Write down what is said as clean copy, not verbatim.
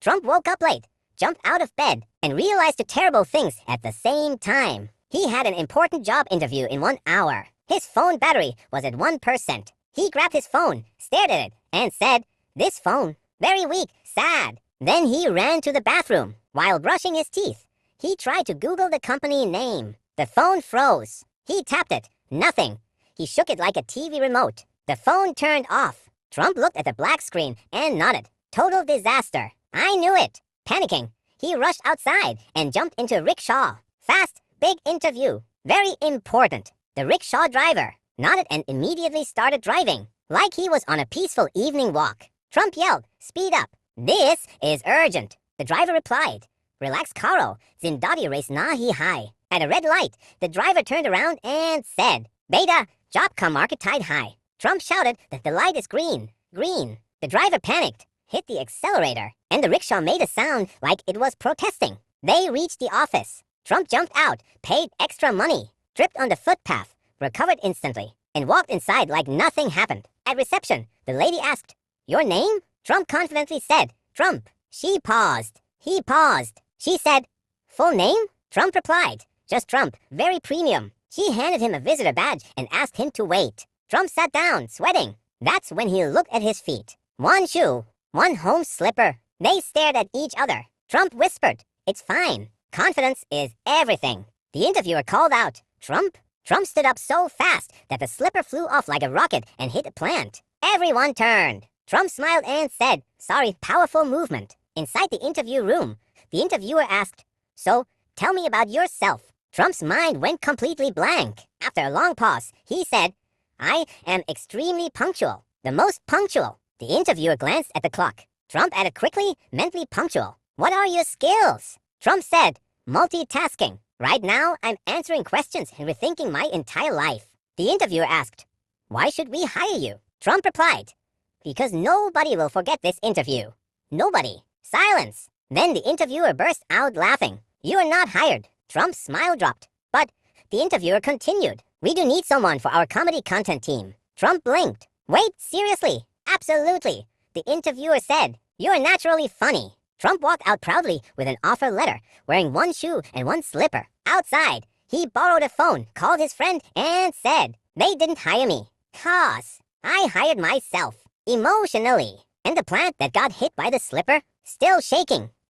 Trump woke up late, jumped out of bed, and realized two terrible things at the same time. He had an important job interview in 1 hour. His phone battery was at 1%. He grabbed his phone, stared at it, and said, "This phone, very weak, sad." Then he ran to the bathroom. While brushing his teeth, he tried to Google the company name. The phone froze. He tapped it. Nothing. He shook it like a TV remote. The phone turned off. Trump looked at the black screen and nodded. Total disaster. I knew it. Panicking, he rushed outside and jumped into a rickshaw. Fast, big interview. Very important. The rickshaw driver nodded and immediately started driving, like he was on a peaceful evening walk. Trump yelled, "Speed up. This is urgent." The driver replied, "Relax, Caro. Zindagi race nahi high." At a red light, the driver turned around and said, "Beta, job ka market tide high." Trump shouted that the light is green. Green. The driver panicked, hit the accelerator, and the rickshaw made a sound like it was protesting. They reached the office. Trump jumped out, paid extra money, tripped on the footpath, recovered instantly, and walked inside like nothing happened. At reception, the lady asked, "Your name?" Trump confidently said, "Trump." She paused. He paused. She said, "Full name?" Trump replied, "Just Trump, very premium." She handed him a visitor badge and asked him to wait. Trump sat down, sweating. That's when he looked at his feet. One shoe, one home slipper. They stared at each other. Trump whispered, "It's fine. Confidence is everything." The interviewer called out, "Trump?" Trump stood up so fast that the slipper flew off like a rocket and hit a plant. Everyone turned. Trump smiled and said, "Sorry, powerful movement." Inside the interview room, the interviewer asked, "So, tell me about yourself." Trump's mind went completely blank. After a long pause, he said, "I am extremely punctual, the most punctual." The interviewer glanced at the clock. Trump added quickly, "Mentally punctual. What are your skills?" Trump said, "Multitasking. Right now, I'm answering questions and rethinking my entire life." The interviewer asked, "Why should we hire you?" Trump replied, "Because nobody will forget this interview. Nobody." Silence. Then the interviewer burst out laughing. "You are not hired." Trump's smile dropped. But the interviewer continued, "We do need someone for our comedy content team." Trump blinked. "Wait, seriously?" "Absolutely." The interviewer said, "You're naturally funny." Trump walked out proudly with an offer letter, wearing one shoe and one slipper. Outside, he borrowed a phone, called his friend, and said, "They didn't hire me. 'Cause I hired myself. Emotionally." And the plant that got hit by the slipper? Still shaking.